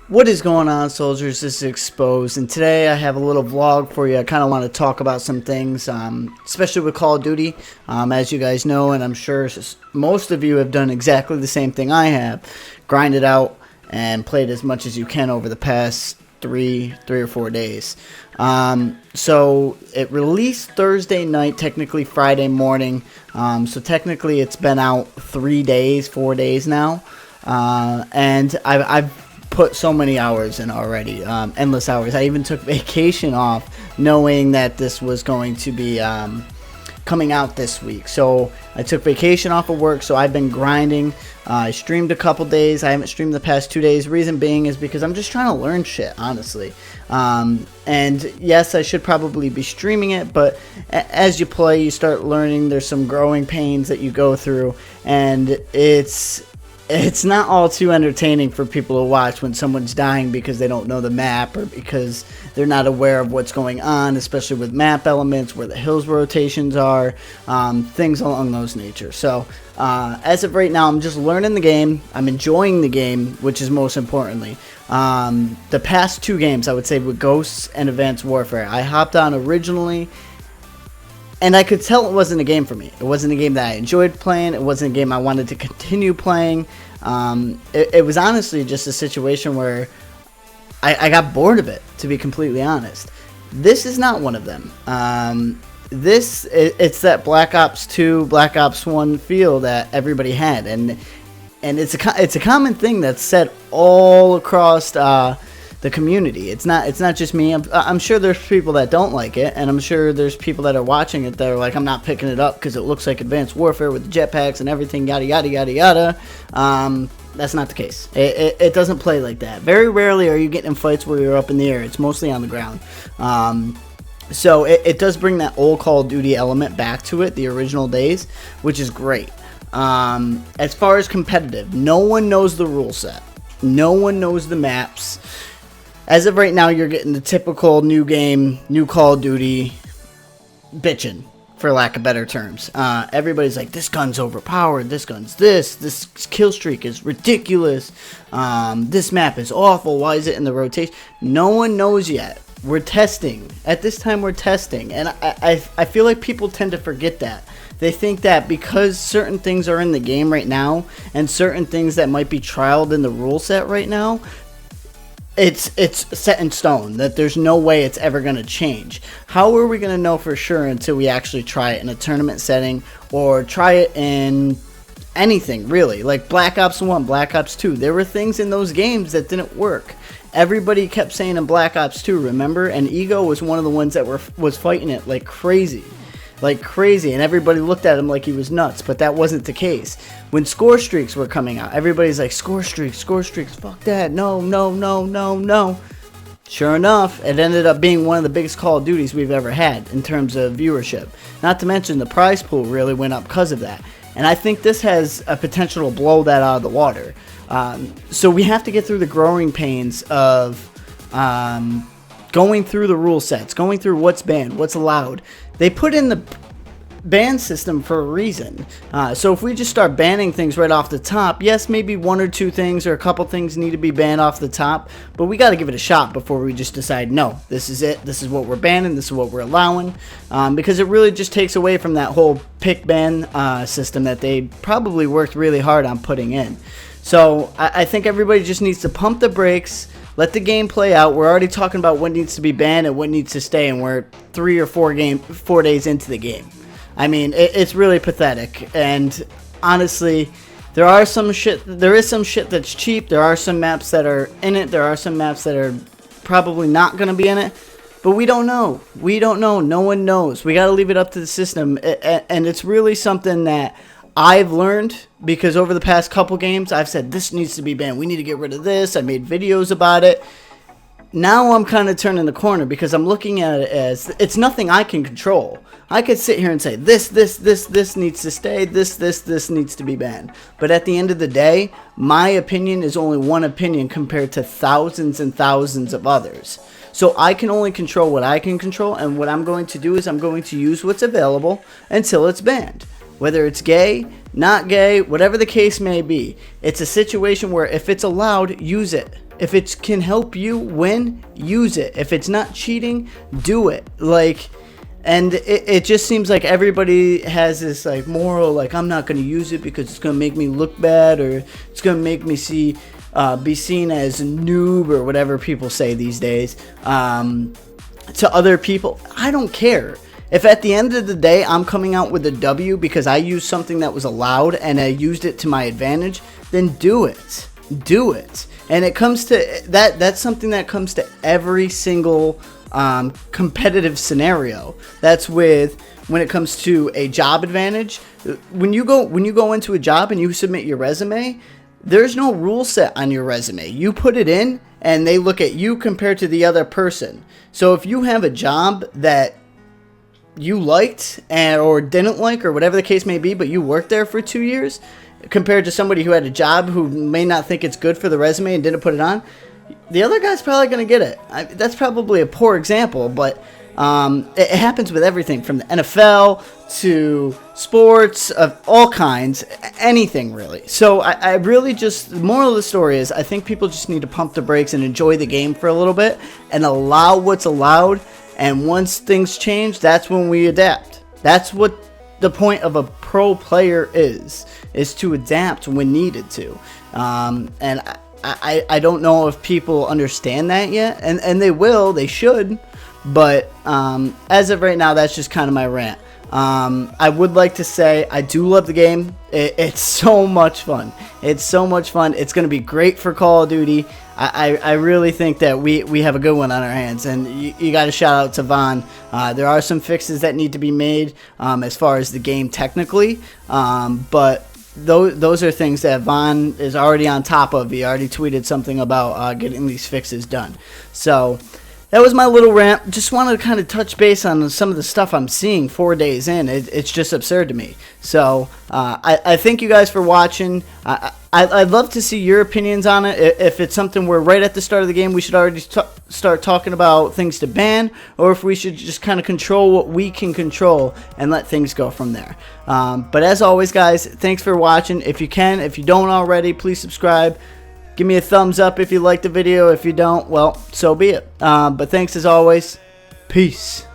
What is going on, soldiers? This is XpoZe, and today I have a little vlog for you. I kind of want to talk about some things, especially with Call of Duty. As you guys know, and I'm sure most of you have done exactly the same thing I have, grinded out and played as much as you can over the past three or 4 days. So it released Thursday night, technically Friday morning. So technically it's been out 4 days now, and I've put so many hours in already, endless hours. I even took vacation off knowing that this was going to be coming out this week. So I took vacation off of work, so I've been grinding. I streamed a couple days. I haven't streamed the past 2 days. Reason being is because I'm just trying to learn shit, honestly. And yes, I should probably be streaming it, but as you play, you start learning. There's some growing pains that you go through, and it's not all too entertaining for people to watch when someone's dying because they don't know the map or because they're not aware of what's going on, especially with map elements, where the hills rotations are, things along those nature. So as of right now, I'm just learning the game. I'm enjoying the game, which is most importantly. The past 2 games, I would say, with Ghosts and Advanced Warfare, I hopped on originally, and I could tell it wasn't a game for me. It wasn't a game that I enjoyed playing. It wasn't a game I wanted to continue playing. It was honestly just a situation where I got bored of it, to be completely honest. This is not one of them. It's that Black Ops 2, Black Ops 1 feel that everybody had. And it's a common thing that's said all across the community. It's not just me. I'm sure there's people that don't like it, and I'm sure there's people that are watching it that are like, I'm not picking it up because it looks like Advanced Warfare with the jetpacks and everything, yada yada yada yada. That's not the case. It doesn't play like that. Very rarely are you getting in fights where you're up in the air. It's mostly on the ground. So it does bring that old Call of Duty element back to it, the original days, which is great. As far as competitive, no one knows the rule set. No one knows the maps. As of right now, you're getting the typical new game, new Call of Duty bitching, for lack of better terms. Everybody's like, this gun's overpowered, this gun's this kill streak is ridiculous, this map is awful, why is it in the rotation? No one knows yet. We're testing. At this time, we're testing. And I feel like people tend to forget that. They think that because certain things are in the game right now, and certain things that might be trialed in the rule set right now, it's set in stone, that there's no way it's ever going to change. How are we going to know for sure until we actually try it in a tournament setting or try it in anything, really? Like Black Ops 1, Black Ops 2, there were things in those games that didn't work. Everybody kept saying in Black Ops 2, remember? And Ego was one of the ones that was fighting it like crazy. And everybody looked at him like he was nuts, but that wasn't the case. When score streaks were coming out, everybody's like, score streaks, fuck that, no. Sure enough, it ended up being one of the biggest Call of Duties we've ever had in terms of viewership. Not to mention the prize pool really went up because of that. And I think this has a potential to blow that out of the water. So we have to get through the growing pains of going through the rule sets, going through what's banned, what's allowed. They put in the ban system for a reason. So if we just start banning things right off the top, yes, maybe 1 or 2 things or a couple things need to be banned off the top, but we got to give it a shot before we just decide, no, this is it, this is what we're banning, this is what we're allowing, because it really just takes away from that whole pick ban system that they probably worked really hard on putting in. So I think everybody just needs to pump the brakes, let the game play out. We're already talking about what needs to be banned and what needs to stay, and we're 3 or 4 days into the game. I mean, it's really pathetic. And honestly, there is some shit that's cheap. There are some maps that are in it. There are some maps that are probably not going to be in it. But we don't know. No one knows. We got to leave it up to the system. And it's really something that I've learned, because over the past couple games, I've said, this needs to be banned. We need to get rid of this. I made videos about it. Now I'm kind of turning the corner because I'm looking at it as it's nothing I can control. I could sit here and say, this needs to stay, this needs to be banned. But at the end of the day, my opinion is only one opinion compared to thousands and thousands of others. So I can only control what I can control, and what I'm going to do is I'm going to use what's available until it's banned. Whether it's gay, not gay, whatever the case may be. It's a situation where if it's allowed, use it. If it can help you win, use it. If it's not cheating, do it. Like, and it just seems like everybody has this like moral, like, I'm not going to use it because it's going to make me look bad, or it's going to make me be seen as a noob, or whatever people say these days, to other people. I don't care. If at the end of the day I'm coming out with a W because I used something that was allowed and I used it to my advantage, then do it. Do it. And it comes to that's something that comes to every single competitive scenario. That's when it comes to a job advantage. When you go into a job and you submit your resume, there's no rule set on your resume. You put it in and they look at you compared to the other person. So if you have a job that you liked or didn't like, or whatever the case may be, but you worked there for 2 years, compared to somebody who had a job who may not think it's good for the resume and didn't put it on, the other guy's probably going to get it. That's probably a poor example, but it happens with everything from the NFL to sports of all kinds, anything really. So I really just, the moral of the story is I think people just need to pump the brakes and enjoy the game for a little bit and allow what's allowed. And once things change, that's when we adapt. That's what the point of a pro player is to adapt when needed to. And I don't know if people understand that yet, and they will, they should, but as of right now, that's just kind of my rant. I would like to say I do love the game. It's so much fun. It's so much fun. It's going to be great for Call of Duty. I really think that we have a good one on our hands, and you got to shout out to Vaughn. There are some fixes that need to be made as far as the game technically, but those are things that Vaughn is already on top of. He already tweeted something about getting these fixes done. So that was my little rant. Just wanted to kind of touch base on some of the stuff I'm seeing 4 days in. It's just absurd to me. So I thank you guys for watching. I'd love to see your opinions on it. If it's something where right at the start of the game we should already start talking about things to ban, or if we should just kind of control what we can control and let things go from there. But as always, guys, thanks for watching. If you don't already, please subscribe. Give me a thumbs up if you liked the video. If you don't, well, so be it. But thanks as always. Peace.